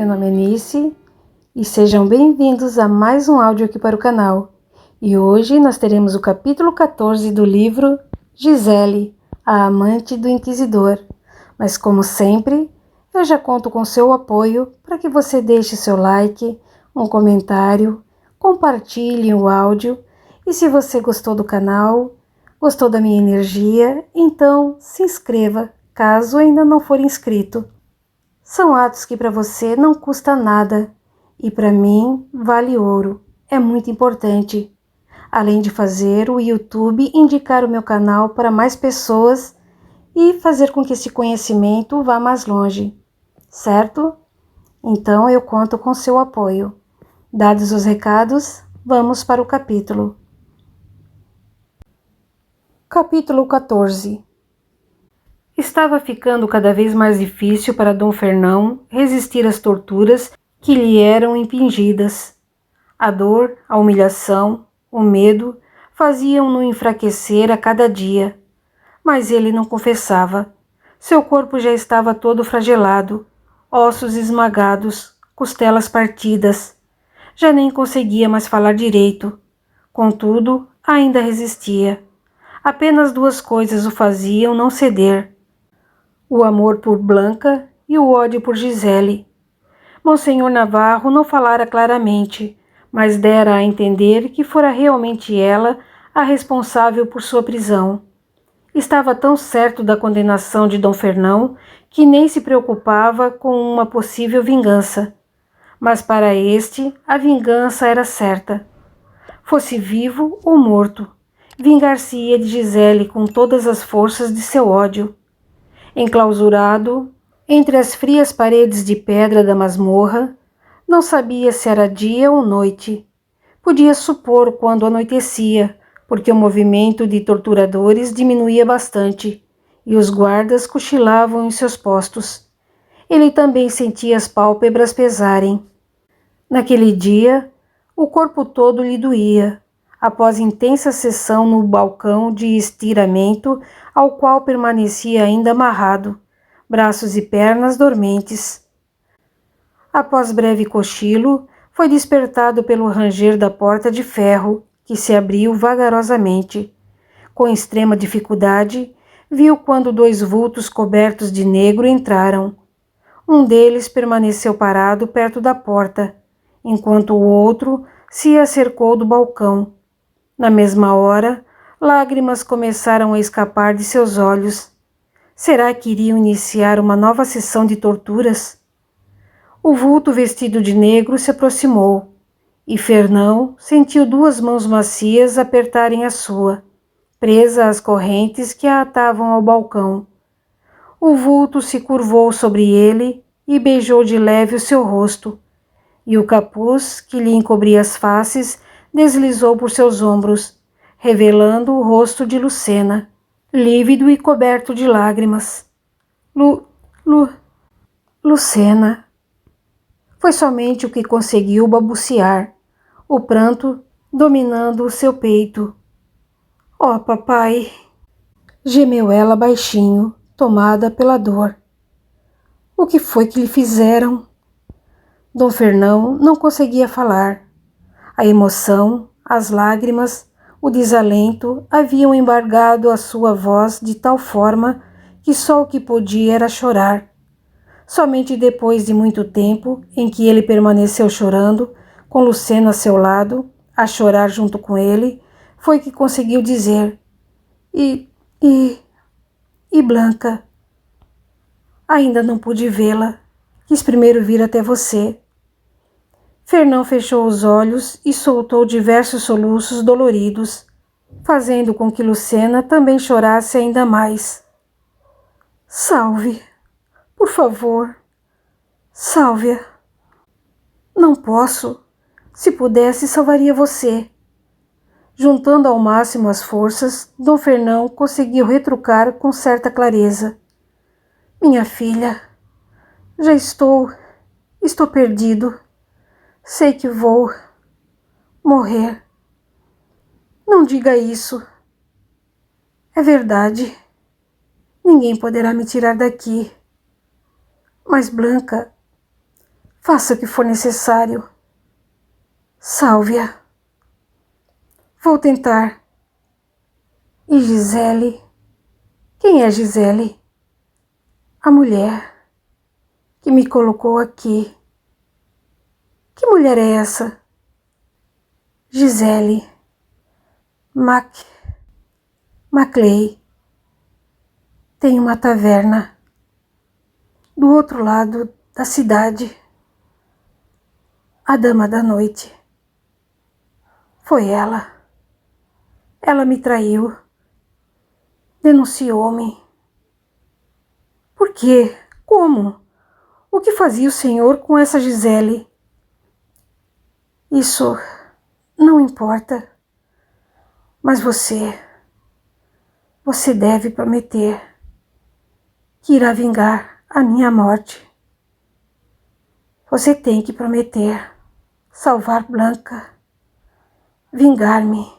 meu nome é Nice e sejam bem-vindos a mais um áudio aqui para o canal. E hoje nós teremos o capítulo 14 do livro Gisele, a amante do Inquisidor. Mas como sempre, eu já conto com seu apoio para que você deixe seu like, um comentário, compartilhe o áudio e se você gostou do canal, gostou da minha energia, então se inscreva caso ainda não for inscrito. São atos que para você não custa nada e para mim vale ouro, é muito importante. Além de fazer o YouTube indicar o meu canal para mais pessoas e fazer com que esse conhecimento vá mais longe, certo? Então eu conto com seu apoio. Dados os recados, vamos para o capítulo. Capítulo 14. Estava ficando cada vez mais difícil para Dom Fernão resistir às torturas que lhe eram impingidas. A dor, a humilhação, o medo faziam-no enfraquecer a cada dia. Mas ele não confessava. Seu corpo já estava todo fragelado, ossos esmagados, costelas partidas. Já nem conseguia mais falar direito. Contudo, ainda resistia. Apenas duas coisas o faziam não ceder: o amor por Blanca e o ódio por Gisele. Monsenhor Navarro não falara claramente, mas dera a entender que fora realmente ela a responsável por sua prisão. Estava tão certo da condenação de Dom Fernão que nem se preocupava com uma possível vingança. Mas para este, a vingança era certa. Fosse vivo ou morto, vingar-se-ia de Gisele com todas as forças de seu ódio. Enclausurado entre as frias paredes de pedra da masmorra, não sabia se era dia ou noite. Podia supor quando anoitecia, porque o movimento de torturadores diminuía bastante e os guardas cochilavam em seus postos. Ele também sentia as pálpebras pesarem. Naquele dia, o corpo todo lhe doía, após intensa sessão no balcão de estiramento ao qual permanecia ainda amarrado, braços e pernas dormentes. Após breve cochilo, foi despertado pelo ranger da porta de ferro, que se abriu vagarosamente. Com extrema dificuldade, viu quando dois vultos cobertos de negro entraram. Um deles permaneceu parado perto da porta, enquanto o outro se acercou do balcão. Na mesma hora, lágrimas começaram a escapar de seus olhos. Será que iriam iniciar uma nova sessão de torturas? O vulto vestido de negro se aproximou, e Fernão sentiu duas mãos macias apertarem a sua, presa às correntes que a atavam ao balcão. O vulto se curvou sobre ele e beijou de leve o seu rosto, e o capuz que lhe encobria as faces deslizou por seus ombros, revelando o rosto de Lucena, lívido e coberto de lágrimas. Lucena. Foi somente o que conseguiu balbuciar, o pranto dominando o seu peito. Oh, papai! Gemeu ela baixinho, tomada pela dor. O que foi que lhe fizeram? Dom Fernão não conseguia falar. A emoção, as lágrimas, o desalento haviam embargado a sua voz de tal forma que só o que podia era chorar. Somente depois de muito tempo em que ele permaneceu chorando, com Lucena a seu lado, a chorar junto com ele, foi que conseguiu dizer: E Blanca? Ainda não pude vê-la. Quis primeiro vir até você. Fernão fechou os olhos e soltou diversos soluços doloridos, fazendo com que Lucena também chorasse ainda mais. Salve, por favor, salve-a. Não posso. Se pudesse, salvaria você. Juntando ao máximo as forças, Dom Fernão conseguiu retrucar com certa clareza: Minha filha, já estou perdido. Sei que vou morrer. Não diga isso. É verdade. Ninguém poderá me tirar daqui. Mas Blanca, Faça o que for necessário. Salve-a. Vou tentar. E Gisele? Quem é Gisele? A mulher que me colocou aqui. Que mulher é essa? Gisele Maclay. Tem uma taverna do outro lado da cidade. A dama da noite. Foi ela. Ela me traiu. Denunciou-me. Por quê? Como? O que fazia o senhor com essa Gisele? Isso não importa. Mas você deve prometer que irá vingar a minha morte. Você tem que prometer salvar Blanca, vingar-me,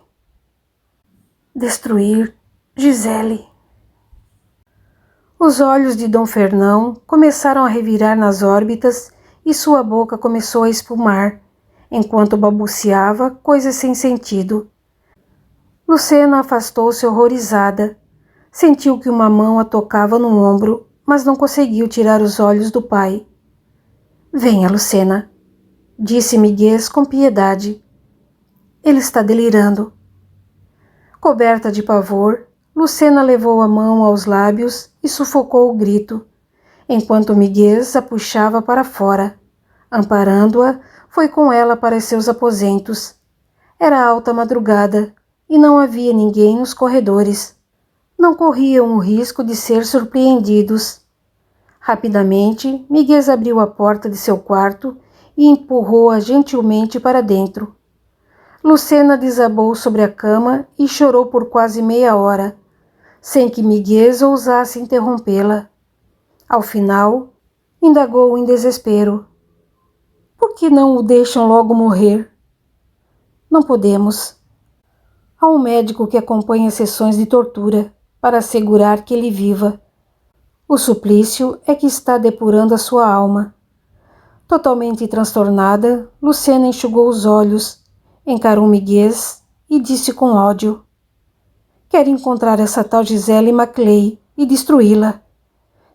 destruir Gisele. Os olhos de Dom Fernão começaram a revirar nas órbitas e sua boca começou a espumar, enquanto balbuciava coisas sem sentido. Lucena afastou-se horrorizada. Sentiu que uma mão a tocava no ombro, mas não conseguiu tirar os olhos do pai. Venha, Lucena, disse Miguel com piedade. Ele está delirando. Coberta de pavor, Lucena levou a mão aos lábios e sufocou o grito, enquanto Miguel a puxava para fora. Amparando-a, foi com ela para seus aposentos. Era alta madrugada e não havia ninguém nos corredores. Não corriam o risco de ser surpreendidos. Rapidamente, Miguel abriu a porta de seu quarto e empurrou-a gentilmente para dentro. Lucena desabou sobre a cama e chorou por quase meia hora, sem que Miguel ousasse interrompê-la. Ao final, indagou em desespero. Por que não o deixam logo morrer? Não podemos. Há um médico que acompanha sessões de tortura para assegurar que ele viva. O suplício é que está depurando a sua alma. Totalmente transtornada, Lucena enxugou os olhos, encarou Miguel e disse com ódio: Quero encontrar essa tal Gisele Maclay e destruí-la.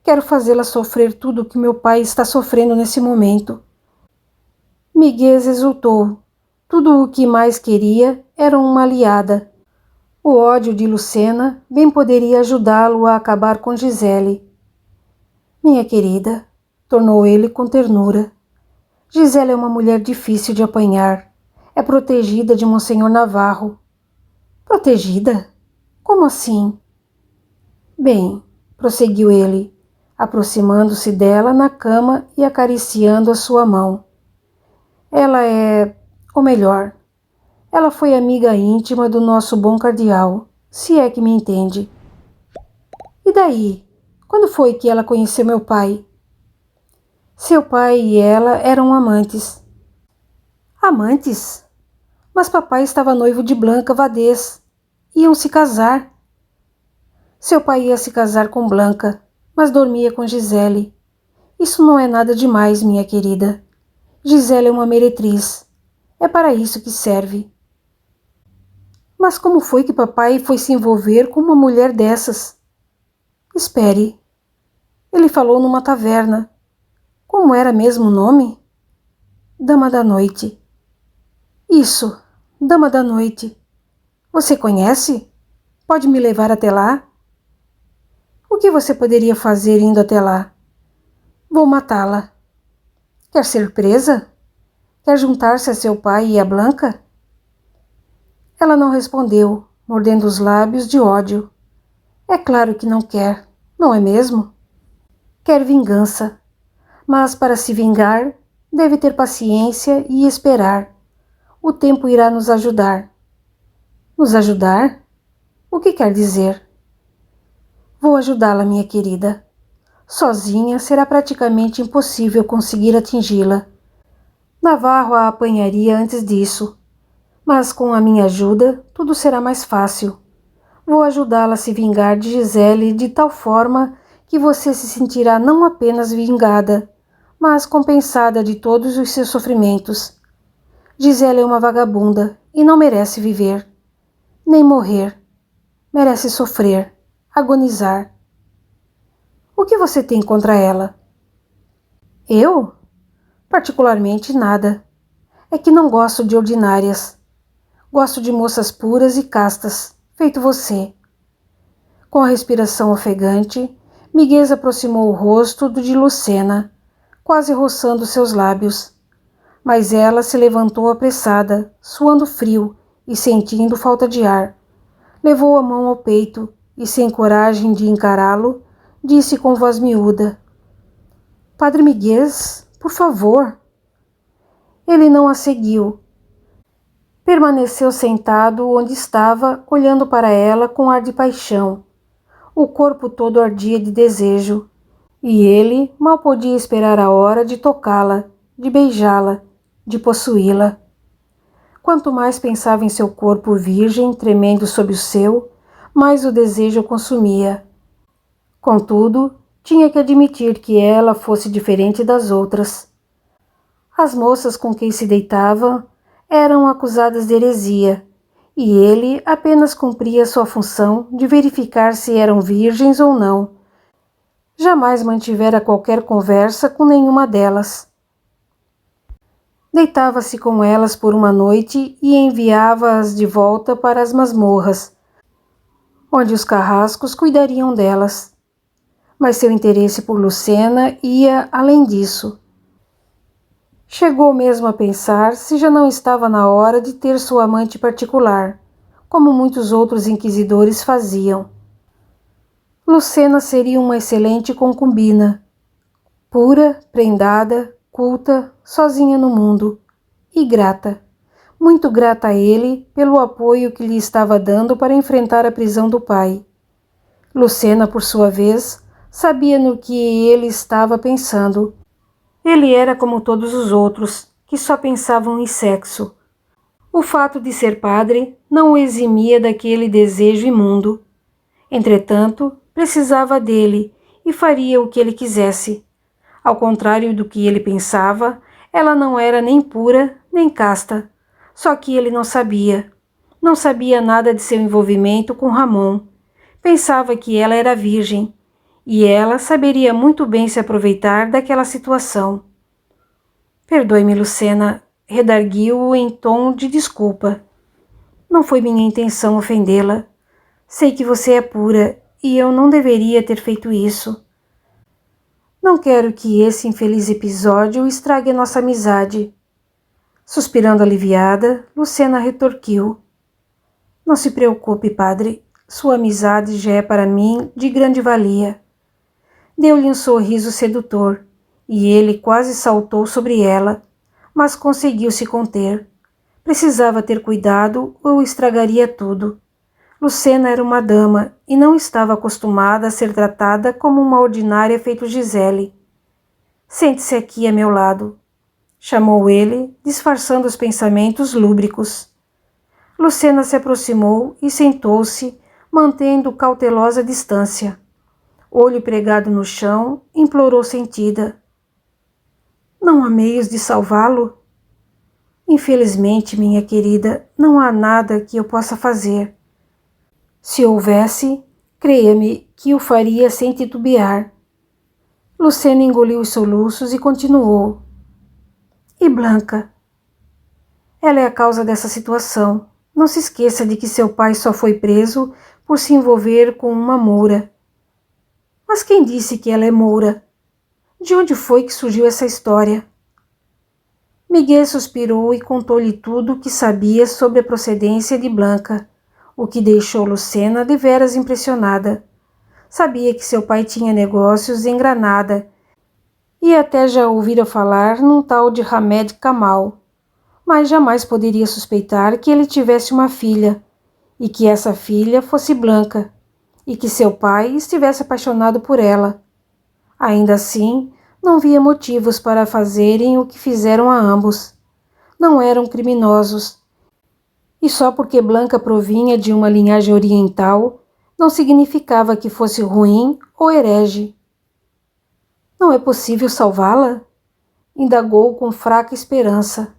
Quero fazê-la sofrer tudo o que meu pai está sofrendo nesse momento. Miguel exultou. Tudo o que mais queria era uma aliada. O ódio de Lucena bem poderia ajudá-lo a acabar com Gisele. Minha querida, tornou ele com ternura. Gisele é uma mulher difícil de apanhar. É protegida de Monsenhor Navarro. Protegida? Como assim? Bem, prosseguiu ele, aproximando-se dela na cama e acariciando a sua mão. Ela é, ou melhor, ela foi amiga íntima do nosso bom cardeal, se é que me entende. E daí? Quando foi que ela conheceu meu pai? Seu pai e ela eram amantes. Amantes? Mas papai estava noivo de Blanca Vadez. Iam se casar. Seu pai ia se casar com Blanca, mas dormia com Gisele. Isso não é nada demais, minha querida. Gisele é uma meretriz. É para isso que serve. Mas como foi que papai foi se envolver com uma mulher dessas? Espere. Ele falou numa taverna. Como era mesmo o nome? Dama da Noite. Isso, Dama da Noite. Você conhece? Pode me levar até lá? O que você poderia fazer indo até lá? Vou matá-la. Quer ser presa? Quer juntar-se a seu pai e a Blanca? Ela não respondeu, mordendo os lábios de ódio. É claro que não quer, não é mesmo? Quer vingança, mas para se vingar, deve ter paciência e esperar. O tempo irá nos ajudar. Nos ajudar? O que quer dizer? Vou ajudá-la, minha querida. Sozinha será praticamente impossível conseguir atingi-la. Navarro a apanharia antes disso, mas com a minha ajuda tudo será mais fácil. Vou ajudá-la a se vingar de Gisele de tal forma que você se sentirá não apenas vingada, mas compensada de todos os seus sofrimentos. Gisela é uma vagabunda e não merece viver, nem morrer. Merece sofrer, agonizar. O que você tem contra ela? Eu? Particularmente nada. É que não gosto de ordinárias. Gosto de moças puras e castas, feito você. Com a respiração ofegante, Miguel aproximou o rosto do de Lucena, quase roçando seus lábios. Mas ela se levantou apressada, suando frio e sentindo falta de ar. Levou a mão ao peito e, sem coragem de encará-lo, disse com voz miúda: Padre Miguel, por favor. Ele não a seguiu. Permaneceu sentado onde estava, olhando para ela com ar de paixão. O corpo todo ardia de desejo, e ele mal podia esperar a hora de tocá-la, de beijá-la, de possuí-la. Quanto mais pensava em seu corpo virgem tremendo sob o seu, mais o desejo o consumia. Contudo, tinha que admitir que ela fosse diferente das outras. As moças com quem se deitava eram acusadas de heresia, e ele apenas cumpria sua função de verificar se eram virgens ou não. Jamais mantivera qualquer conversa com nenhuma delas. Deitava-se com elas por uma noite e enviava-as de volta para as masmorras, onde os carrascos cuidariam delas. Mas seu interesse por Lucena ia além disso. Chegou mesmo a pensar se já não estava na hora de ter sua amante particular, como muitos outros inquisidores faziam. Lucena seria uma excelente concubina, pura, prendada, culta, sozinha no mundo, e grata, muito grata a ele pelo apoio que lhe estava dando para enfrentar a prisão do pai. Lucena, por sua vez, sabia no que ele estava pensando. Ele era como todos os outros, que só pensavam em sexo. O fato de ser padre não o eximia daquele desejo imundo. Entretanto, precisava dele e faria o que ele quisesse. Ao contrário do que ele pensava, ela não era nem pura nem casta. Só que ele não sabia. Não sabia nada de seu envolvimento com Ramon. Pensava que ela era virgem, e ela saberia muito bem se aproveitar daquela situação. Perdoe-me, Lucena, redarguiu-o em tom de desculpa. Não foi minha intenção ofendê-la. Sei que você é pura e eu não deveria ter feito isso. Não quero que esse infeliz episódio estrague nossa amizade. Suspirando aliviada, Lucena retorquiu. Não se preocupe, padre. Sua amizade já é para mim de grande valia. Deu-lhe um sorriso sedutor, e ele quase saltou sobre ela, mas conseguiu se conter. Precisava ter cuidado ou estragaria tudo. Lucena era uma dama e não estava acostumada a ser tratada como uma ordinária feito Gisele. Sente-se aqui a meu lado, chamou ele, disfarçando os pensamentos lúbricos. Lucena se aproximou e sentou-se, mantendo cautelosa distância. Olho pregado no chão, implorou sentida. Não há meios de salvá-lo? Infelizmente, minha querida, não há nada que eu possa fazer. Se houvesse, creia-me que o faria sem titubear. Lucena engoliu os soluços e continuou. E Blanca? Ela é a causa dessa situação. Não se esqueça de que seu pai só foi preso por se envolver com uma moura. Mas quem disse que ela é moura? De onde foi que surgiu essa história? Miguel suspirou e contou-lhe tudo o que sabia sobre a procedência de Blanca, o que deixou Lucena deveras impressionada. Sabia que seu pai tinha negócios em Granada e até já ouvira falar num tal de Hamed Kamal, mas jamais poderia suspeitar que ele tivesse uma filha, e que essa filha fosse Blanca, e que seu pai estivesse apaixonado por ela. Ainda assim, não via motivos para fazerem o que fizeram a ambos. Não eram criminosos. E só porque Blanca provinha de uma linhagem oriental, não significava que fosse ruim ou herege. Não é possível salvá-la? indagou com fraca esperança.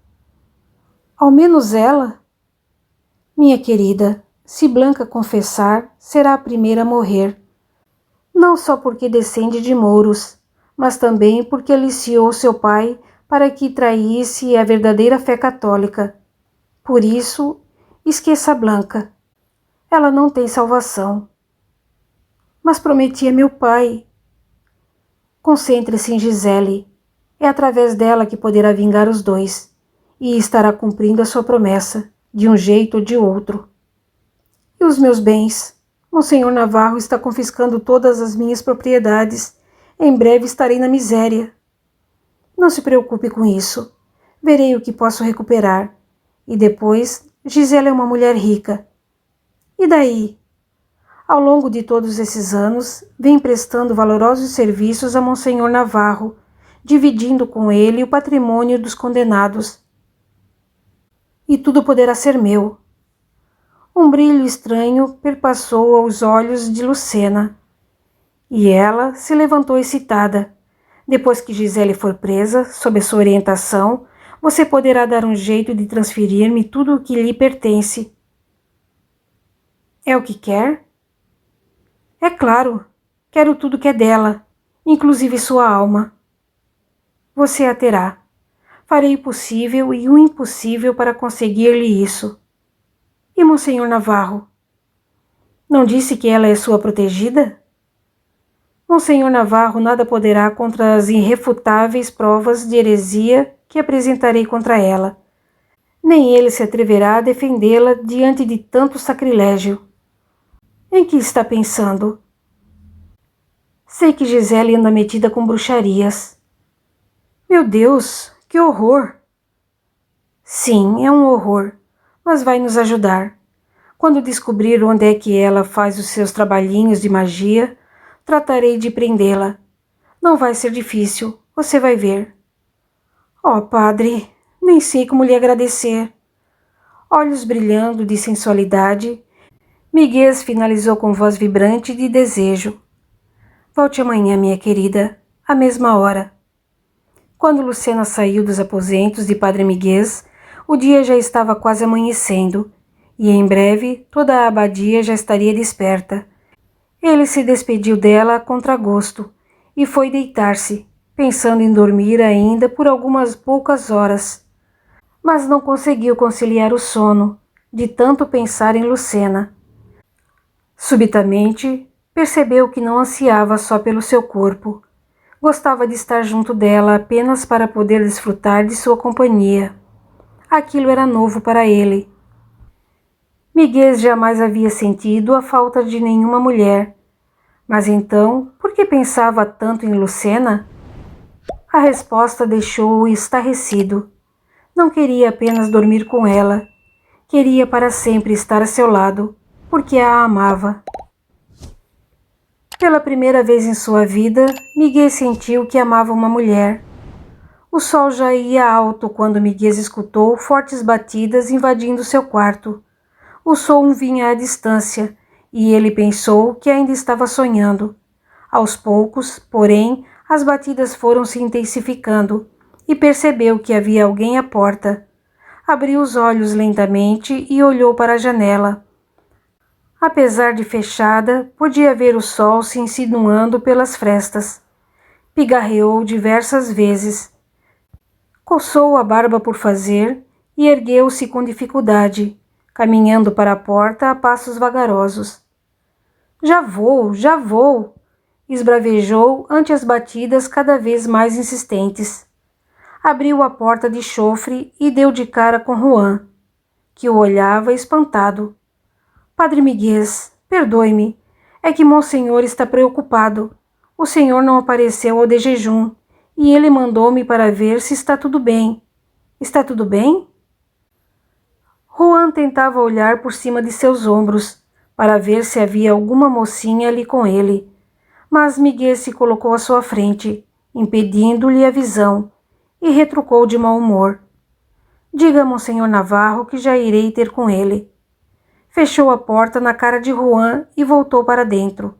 Ao menos ela? Minha querida, se Blanca confessar, será a primeira a morrer. Não só porque descende de mouros, mas também porque aliciou seu pai para que traísse a verdadeira fé católica. Por isso, esqueça Blanca. Ela não tem salvação. Mas prometi a meu pai. Concentre-se em Gisele. É através dela que poderá vingar os dois, e estará cumprindo a sua promessa, de um jeito ou de outro. E os meus bens? Monsenhor Navarro está confiscando todas as minhas propriedades. Em breve estarei na miséria. Não se preocupe com isso. Verei o que posso recuperar. E depois, Gisela é uma mulher rica. E daí? Ao longo de todos esses anos, vem prestando valorosos serviços a Monsenhor Navarro, dividindo com ele o patrimônio dos condenados. E tudo poderá ser meu. Um brilho estranho perpassou aos olhos de Lucena. E ela se levantou excitada. Depois que Gisele for presa, sob a sua orientação, você poderá dar um jeito de transferir-me tudo o que lhe pertence. É o que quer? É claro, quero tudo que é dela, inclusive sua alma. Você a terá. Farei o possível e o impossível para conseguir-lhe isso. E Monsenhor Navarro? Não disse que ela é sua protegida? Monsenhor Navarro nada poderá contra as irrefutáveis provas de heresia que apresentarei contra ela. Nem ele se atreverá a defendê-la diante de tanto sacrilégio. Em que está pensando? Sei que Gisele anda metida com bruxarias. Meu Deus, que horror! Sim, é um horror, mas vai nos ajudar. Quando descobrir onde é que ela faz os seus trabalhinhos de magia, tratarei de prendê-la. Não vai ser difícil, você vai ver. Oh, padre, nem sei como lhe agradecer. Olhos brilhando de sensualidade, Miguel finalizou com voz vibrante de desejo. Volte amanhã, minha querida, à mesma hora. Quando Lucena saiu dos aposentos de Padre Miguel, o dia já estava quase amanhecendo, e em breve toda a abadia já estaria desperta. Ele se despediu dela a contragosto e foi deitar-se, pensando em dormir ainda por algumas poucas horas. Mas não conseguiu conciliar o sono, de tanto pensar em Lucena. Subitamente, percebeu que não ansiava só pelo seu corpo. Gostava de estar junto dela apenas para poder desfrutar de sua companhia. Aquilo era novo para ele. Miguel jamais havia sentido a falta de nenhuma mulher. Mas então, por que pensava tanto em Lucena? A resposta deixou-o estarrecido. Não queria apenas dormir com ela. Queria para sempre estar a seu lado, porque a amava. Pela primeira vez em sua vida, Miguel sentiu que amava uma mulher. O sol já ia alto quando Miguel escutou fortes batidas invadindo seu quarto. O som vinha à distância, e ele pensou que ainda estava sonhando. Aos poucos, porém, as batidas foram se intensificando, e percebeu que havia alguém à porta. Abriu os olhos lentamente e olhou para a janela. Apesar de fechada, podia ver o sol se insinuando pelas frestas. Pigarreou diversas vezes. Coçou a barba por fazer e ergueu-se com dificuldade, caminhando para a porta a passos vagarosos. Já vou! Esbravejou ante as batidas cada vez mais insistentes. Abriu a porta de chofre e deu de cara com Juan, que o olhava espantado. Padre Miguel, perdoe-me, é que Monsenhor está preocupado. O senhor não apareceu ao de jejum, e ele mandou-me para ver se está tudo bem. Está tudo bem? Juan tentava olhar por cima de seus ombros, para ver se havia alguma mocinha ali com ele, mas Miguel se colocou à sua frente, impedindo-lhe a visão, e retrucou de mau humor. Diga a Monsenhor Navarro que já irei ter com ele. Fechou a porta na cara de Juan e voltou para dentro.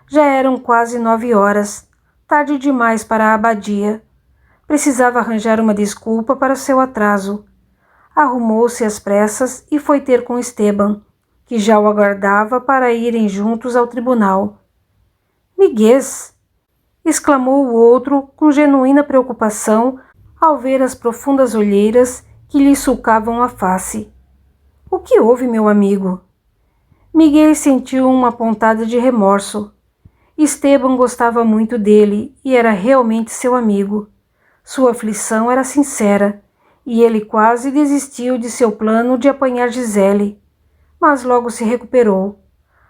Já eram quase 9 horas, tarde demais para a abadia. Precisava arranjar uma desculpa para seu atraso. Arrumou-se às pressas e foi ter com Esteban, que já o aguardava para irem juntos ao tribunal. «Miguez!» exclamou o outro com genuína preocupação ao ver as profundas olheiras que lhe sulcavam a face. «O que houve, meu amigo?» Miguel sentiu uma pontada de remorso. Esteban gostava muito dele e era realmente seu amigo. Sua aflição era sincera, e ele quase desistiu de seu plano de apanhar Gisele, mas logo se recuperou.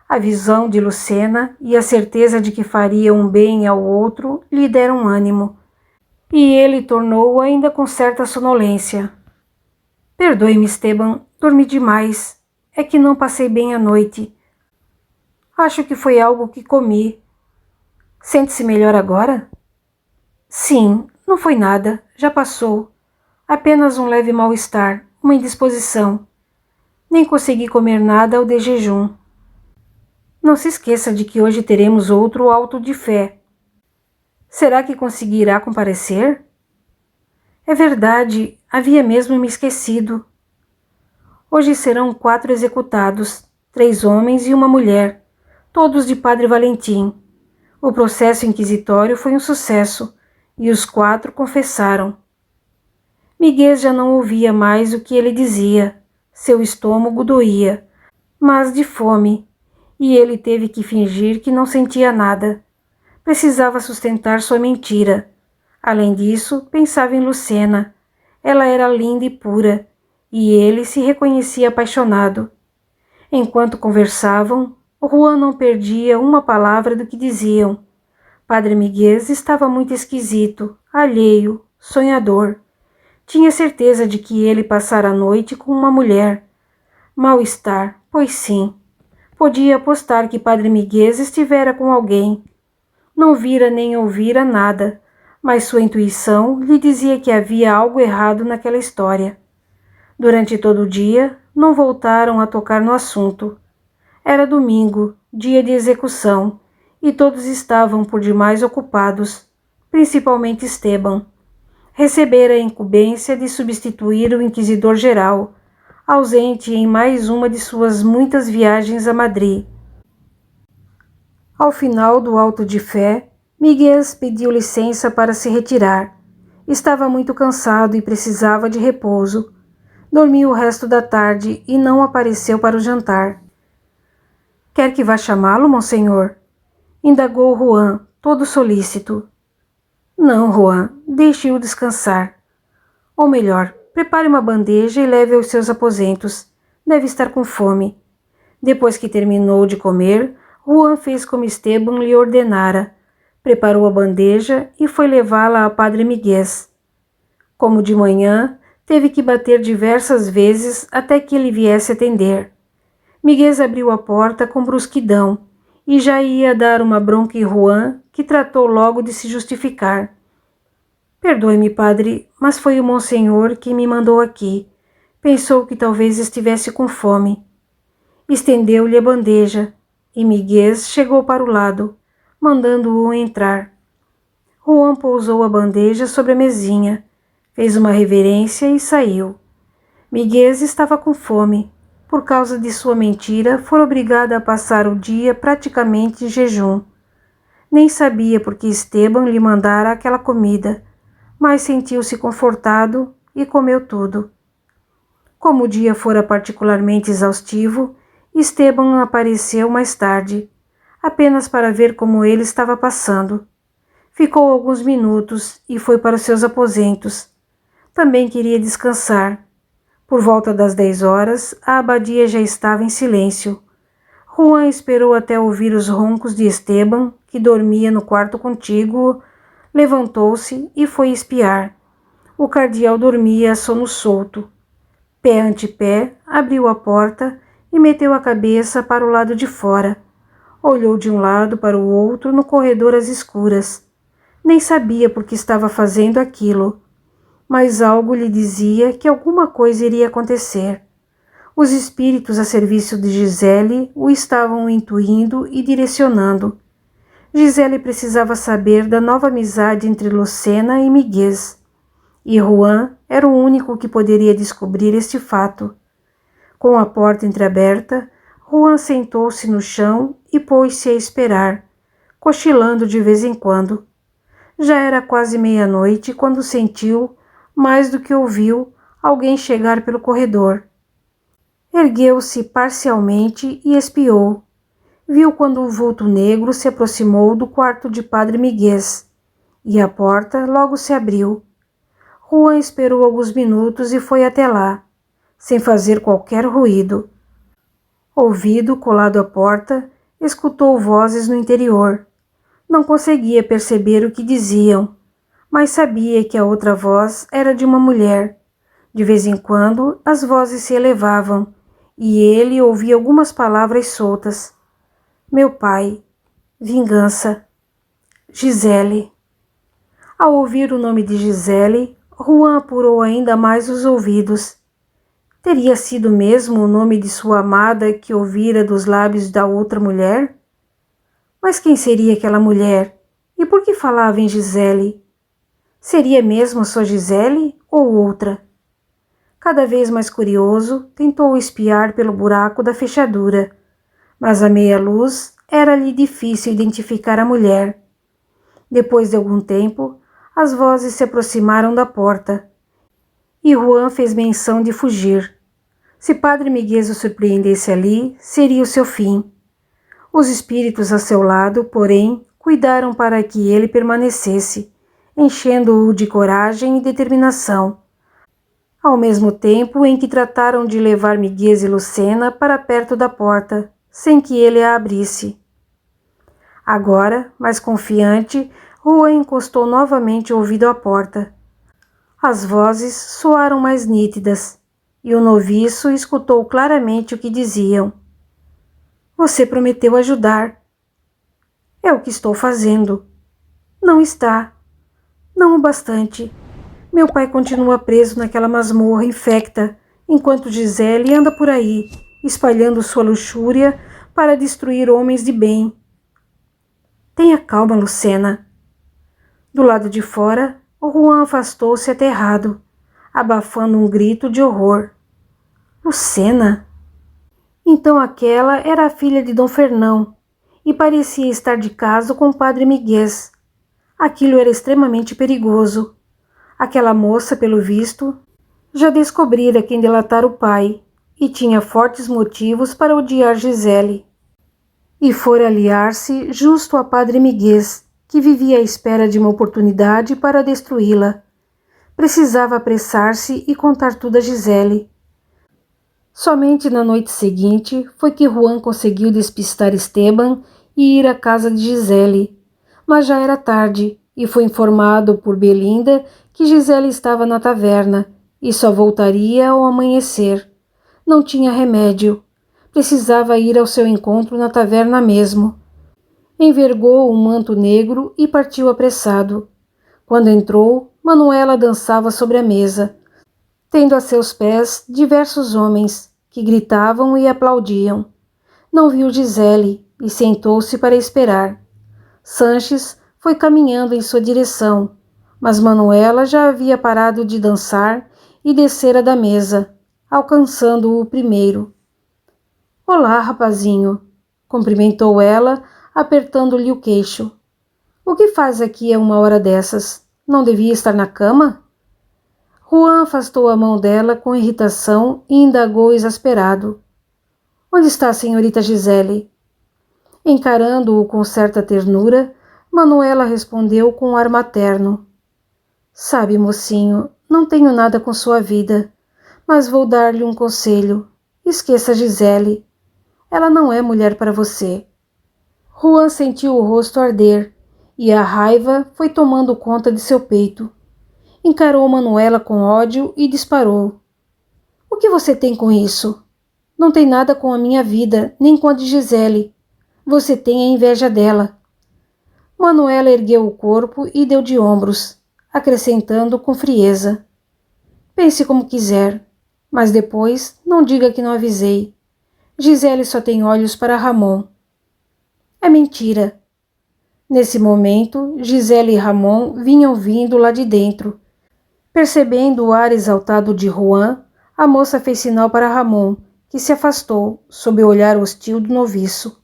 A visão de Lucena e a certeza de que faria um bem ao outro lhe deram ânimo, e ele tornou ainda com certa sonolência. «Perdoe-me, Esteban, dormi demais. É que não passei bem a noite. Acho que foi algo que comi. Sente-se melhor agora?» «Sim, não foi nada, já passou. Apenas um leve mal-estar, uma indisposição. Nem consegui comer nada ao de jejum. Não se esqueça de que hoje teremos outro auto de fé. Será que conseguirá comparecer?» «É verdade, havia mesmo me esquecido. Hoje serão 4 executados, 3 homens e uma mulher, todos de Padre Valentim. O processo inquisitório foi um sucesso, e os 4 confessaram.» Miguel já não ouvia mais o que ele dizia. Seu estômago doía, mas de fome, e ele teve que fingir que não sentia nada. Precisava sustentar sua mentira. Além disso, pensava em Lucena. Ela era linda e pura, e ele se reconhecia apaixonado. Enquanto conversavam, Juan não perdia uma palavra do que diziam. Padre Miguel estava muito esquisito, alheio, sonhador. Tinha certeza de que ele passara a noite com uma mulher. Mal-estar, pois sim. Podia apostar que Padre Miguel estivera com alguém. Não vira nem ouvira nada, mas sua intuição lhe dizia que havia algo errado naquela história. Durante todo o dia, não voltaram a tocar no assunto. Era domingo, dia de execução, e todos estavam por demais ocupados, principalmente Esteban. Recebera a incumbência de substituir o inquisidor-geral, ausente em mais uma de suas muitas viagens a Madrid. Ao final do auto de fé, Miguel pediu licença para se retirar. Estava muito cansado e precisava de repouso. Dormiu o resto da tarde e não apareceu para o jantar. «Quer que vá chamá-lo, monsenhor?» indagou Juan, todo solícito. «Não, Juan, deixe-o descansar. Ou melhor, prepare uma bandeja e leve aos seus aposentos. Deve estar com fome.» Depois que terminou de comer, Juan fez como Esteban lhe ordenara. Preparou a bandeja e foi levá-la a Padre Miguel. Como de manhã, teve que bater diversas vezes até que ele viesse atender. Miguel abriu a porta com brusquidão e já ia dar uma bronca em Juan, que tratou logo de se justificar. «Perdoe-me, padre, mas foi o monsenhor que me mandou aqui. Pensou que talvez estivesse com fome.» Estendeu-lhe a bandeja, e Miguel chegou para o lado, mandando-o entrar. Juan pousou a bandeja sobre a mesinha, fez uma reverência e saiu. Miguel estava com fome. Por causa de sua mentira, foi obrigada a passar o dia praticamente em jejum. Nem sabia por que Esteban lhe mandara aquela comida, mas sentiu-se confortado e comeu tudo. Como o dia fora particularmente exaustivo, Esteban apareceu mais tarde, apenas para ver como ele estava passando. Ficou alguns minutos e foi para os seus aposentos. Também queria descansar. Por volta das 10 horas, a abadia já estava em silêncio. Juan esperou até ouvir os roncos de Esteban, que dormia no quarto contíguo, levantou-se e foi espiar. O cardeal dormia a sono solto. Pé ante pé, abriu a porta e meteu a cabeça para o lado de fora. Olhou de um lado para o outro no corredor às escuras. Nem sabia por que estava fazendo aquilo, mas algo lhe dizia que alguma coisa iria acontecer. Os espíritos a serviço de Gisele o estavam intuindo e direcionando. Gisele precisava saber da nova amizade entre Lucena e Miguel. e Juan era o único que poderia descobrir este fato. Com a porta entreaberta, Juan sentou-se no chão e pôs-se a esperar, cochilando de vez em quando. Já era quase meia-noite quando sentiu, mais do que ouviu, alguém chegar pelo corredor. Ergueu-se parcialmente e espiou. Viu quando o vulto negro se aproximou do quarto de Padre Miguel, e a porta logo se abriu. Juan esperou alguns minutos e foi até lá, sem fazer qualquer ruído. Ouvido colado à porta, escutou vozes no interior. Não conseguia perceber o que diziam, mas sabia que a outra voz era de uma mulher. De vez em quando, as vozes se elevavam, e ele ouvia algumas palavras soltas. Meu pai, vingança, Gisele. Ao ouvir o nome de Gisele, Juan apurou ainda mais os ouvidos. Teria sido mesmo o nome de sua amada que ouvira dos lábios da outra mulher? Mas quem seria aquela mulher? E por que falava em Gisele? Seria mesmo só Gisele ou outra? Cada vez mais curioso, tentou espiar pelo buraco da fechadura, mas à meia luz era-lhe difícil identificar a mulher. Depois de algum tempo, as vozes se aproximaram da porta, e Juan fez menção de fugir. Se Padre Miguel o surpreendesse ali, seria o seu fim. Os espíritos a seu lado, porém, cuidaram para que ele permanecesse, enchendo-o de coragem e determinação, ao mesmo tempo em que trataram de levar Miguel e Lucena para perto da porta, sem que ele a abrisse. Agora, mais confiante, Juan encostou novamente o ouvido à porta. As vozes soaram mais nítidas, e o noviço escutou claramente o que diziam. Você prometeu ajudar. É o que estou fazendo. Não está. Não o bastante. Meu pai continua preso naquela masmorra infecta, enquanto Gisele anda por aí, espalhando sua luxúria para destruir homens de bem. Tenha calma, Lucena. Do lado de fora, o Juan afastou-se aterrado, abafando um grito de horror. Lucena? Então aquela era a filha de Dom Fernão, e parecia estar de caso com o Padre Miguel. Aquilo era extremamente perigoso. Aquela moça, pelo visto, já descobrira quem delatara o pai, e tinha fortes motivos para odiar Gisele. E fora aliar-se justo a Padre Miguel, que vivia à espera de uma oportunidade para destruí-la. Precisava apressar-se e contar tudo a Gisele. Somente na noite seguinte foi que Juan conseguiu despistar Esteban e ir à casa de Gisele. Mas já era tarde, e foi informado por Belinda que Gisele estava na taverna e só voltaria ao amanhecer. Não tinha remédio. Precisava ir ao seu encontro na taverna mesmo. Envergou um manto negro e partiu apressado. Quando entrou, Manuela dançava sobre a mesa, tendo a seus pés diversos homens, que gritavam e aplaudiam. Não viu Gisele e sentou-se para esperar. Sanches foi caminhando em sua direção, mas Manuela já havia parado de dançar e descera da mesa, alcançando-o primeiro. Olá, rapazinho, cumprimentou ela, apertando-lhe o queixo. O que faz aqui a uma hora dessas? Não devia estar na cama? Juan afastou a mão dela com irritação e indagou exasperado. Onde está a senhorita Gisele? Encarando-o com certa ternura, Manuela respondeu com um ar materno. Sabe, mocinho, não tenho nada com sua vida, mas vou dar-lhe um conselho. Esqueça Gisele. Ela não é mulher para você. Juan sentiu o rosto arder, e a raiva foi tomando conta de seu peito. Encarou Manuela com ódio e disparou. O que você tem com isso? Não tem nada com a minha vida, nem com a de Gisele. Você tem a inveja dela. Manuela ergueu o corpo e deu de ombros, acrescentando com frieza. Pense como quiser, mas depois não diga que não avisei. Gisele só tem olhos para Ramon. É mentira. Nesse momento, Gisele e Ramon vinham vindo lá de dentro, Percebendo o ar exaltado de Juan, a moça fez sinal para Ramon, que se afastou, sob o olhar hostil do noviço.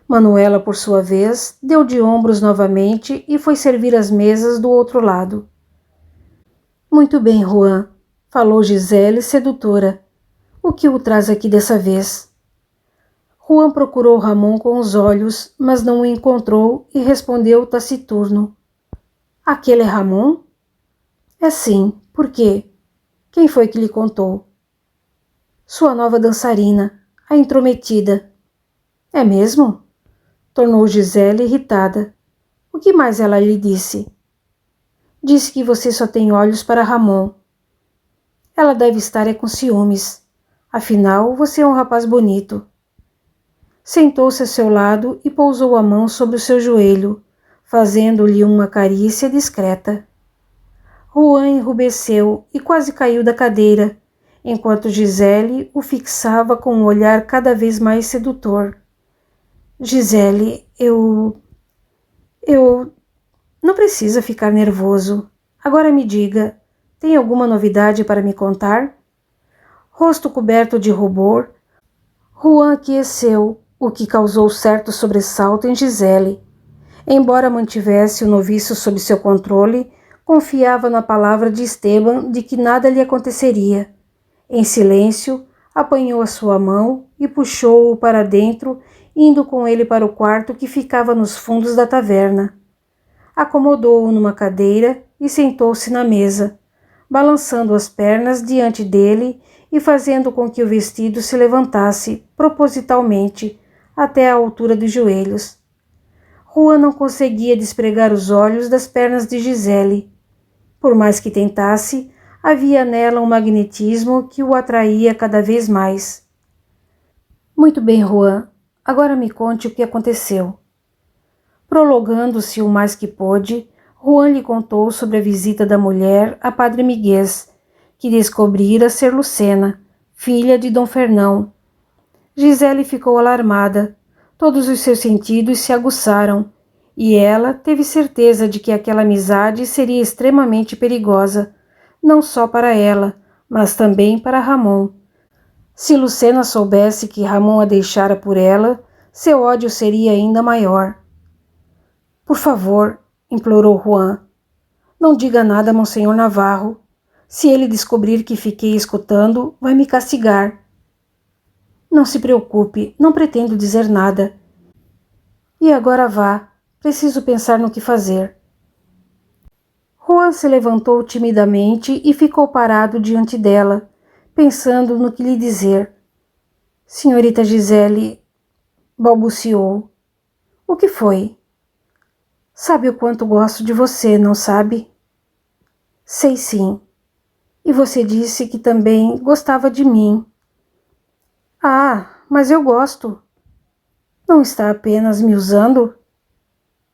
Manuela, por sua vez, deu de ombros novamente e foi servir as mesas do outro lado. Muito bem, Juan, falou Gisele, sedutora. O que o traz aqui dessa vez? Juan procurou Ramon com os olhos, mas não o encontrou e respondeu taciturno. Aquele é Ramon? É sim. Por quê? Quem foi que lhe contou? Sua nova dançarina, a intrometida. É mesmo? Tornou Gisele irritada. O que mais ela lhe disse? Disse que você só tem olhos para Ramon. Ela deve estar com ciúmes. Afinal, você é um rapaz bonito. Sentou-se a seu lado e pousou a mão sobre o seu joelho, fazendo-lhe uma carícia discreta. Juan enrubesceu e quase caiu da cadeira, enquanto Gisele o fixava com um olhar cada vez mais sedutor. Gisele, eu... Não precisa ficar nervoso. Agora me diga, tem alguma novidade para me contar? Rosto coberto de rubor, Juan aqueceu, o que causou certo sobressalto em Gisele. Embora mantivesse o noviço sob seu controle, confiava na palavra de Esteban de que nada lhe aconteceria. Em silêncio, apanhou a sua mão e puxou-o para dentro, indo com ele para o quarto que ficava nos fundos da taverna. Acomodou-o numa cadeira e sentou-se na mesa, balançando as pernas diante dele e fazendo com que o vestido se levantasse, propositalmente, até a altura dos joelhos. Juan não conseguia despregar os olhos das pernas de Gisele. Por mais que tentasse, havia nela um magnetismo que o atraía cada vez mais. Muito bem, Juan. Agora me conte o que aconteceu. Prolongando-se o mais que pôde, Juan lhe contou sobre a visita da mulher a Padre Miguel, que descobrira ser Lucena, filha de Dom Fernão. Gisele ficou alarmada. Todos os seus sentidos se aguçaram, e ela teve certeza de que aquela amizade seria extremamente perigosa, não só para ela, mas também para Ramon. Se Lucena soubesse que Ramon a deixara por ela, seu ódio seria ainda maior. Por favor, implorou Juan, não diga nada a Monsenhor Navarro. Se ele descobrir que fiquei escutando, vai me castigar. Não se preocupe, não pretendo dizer nada. E agora vá, preciso pensar no que fazer. Juan se levantou timidamente e ficou parado diante dela, pensando no que lhe dizer. Senhorita Gisele, balbuciou. O que foi? Sabe o quanto gosto de você, não sabe? Sei sim. E você disse que também gostava de mim. Ah, mas eu gosto. Não está apenas me usando?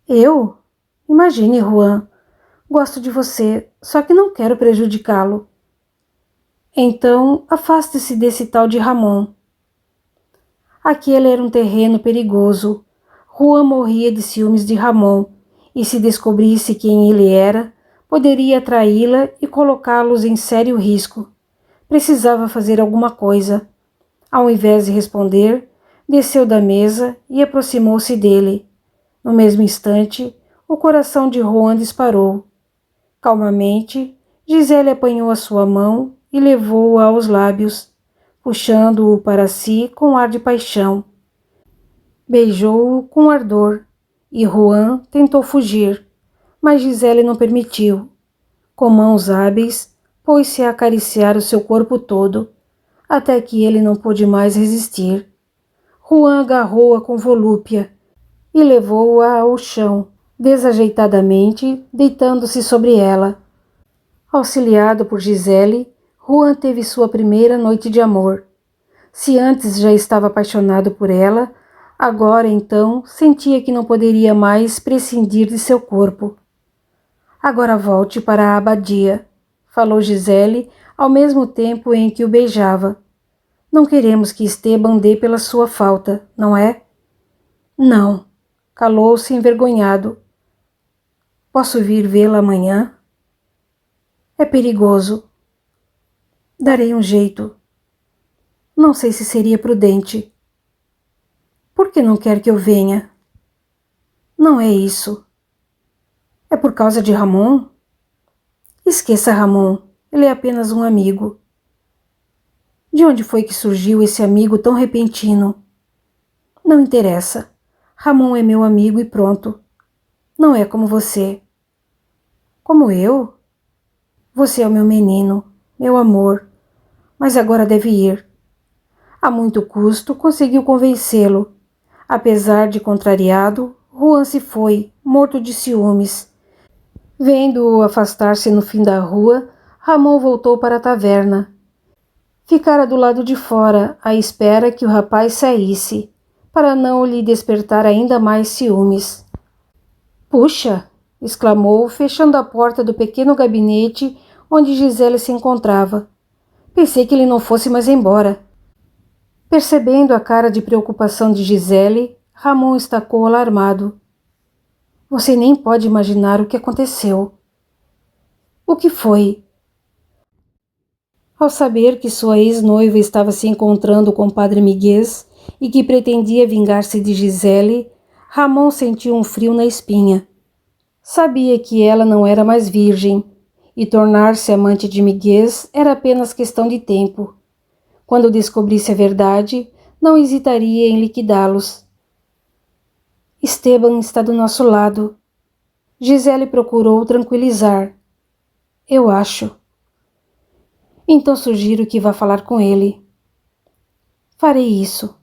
Eu? Imagine, Juan. Gosto de você, só que não quero prejudicá-lo. Então, afaste-se desse tal de Ramon. Aquele era um terreno perigoso. Juan morria de ciúmes de Ramon, e se descobrisse quem ele era, poderia traí-la e colocá-los em sério risco. Precisava fazer alguma coisa. Ao invés de responder, desceu da mesa e aproximou-se dele. No mesmo instante, o coração de Juan disparou. Calmamente, Gisele apanhou a sua mão e levou-a aos lábios, puxando-o para si com ar de paixão. Beijou-o com ardor, e Juan tentou fugir, mas Gisele não permitiu. Com mãos hábeis, pôs-se a acariciar o seu corpo todo, até que ele não pôde mais resistir. Juan agarrou-a com volúpia e levou-a ao chão, desajeitadamente, deitando-se sobre ela. Auxiliado por Gisele, Juan teve sua primeira noite de amor. Se antes já estava apaixonado por ela, agora então sentia que não poderia mais prescindir de seu corpo. Agora volte para a abadia, falou Gisele ao mesmo tempo em que o beijava. Não queremos que Esteban dê pela sua falta, não é? Não, calou-se envergonhado. Posso vir vê-la amanhã? É perigoso. Darei um jeito. Não sei se seria prudente. Por que não quer que eu venha? Não é isso. É por causa de Ramon? Esqueça Ramon. Ele é apenas um amigo. De onde foi que surgiu esse amigo tão repentino? Não interessa. Ramon é meu amigo e pronto. Não é como você. Como eu? Você é o meu menino, meu amor, mas agora deve ir. A muito custo conseguiu convencê-lo. Apesar de contrariado, Juan se foi, morto de ciúmes. Vendo-o afastar-se no fim da rua, Ramon voltou para a taverna. Ficara do lado de fora, à espera que o rapaz saísse, para não lhe despertar ainda mais ciúmes. Puxa! Exclamou, fechando a porta do pequeno gabinete onde Gisele se encontrava. Pensei que ele não fosse mais embora. Percebendo a cara de preocupação de Gisele, Ramon estacou alarmado. Você nem pode imaginar o que aconteceu. O que foi? Ao saber que sua ex-noiva estava se encontrando com o padre Miguel e que pretendia vingar-se de Gisele, Ramon sentiu um frio na espinha. Sabia que ela não era mais virgem, e tornar-se amante de Miguel era apenas questão de tempo. Quando descobrisse a verdade, não hesitaria em liquidá-los. Esteban está do nosso lado. Gisele procurou tranquilizar. Eu acho. Então sugiro que vá falar com ele. Farei isso.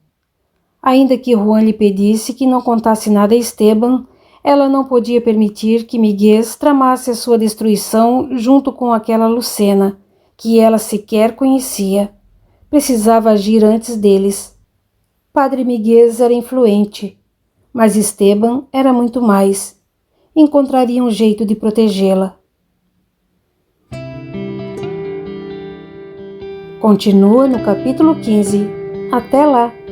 Ainda que Juan lhe pedisse que não contasse nada a Esteban, ela não podia permitir que Miguel tramasse a sua destruição junto com aquela Lucena, que ela sequer conhecia. Precisava agir antes deles. Padre Miguel era influente, mas Esteban era muito mais. Encontraria um jeito de protegê-la. Continua no capítulo 15. Até lá!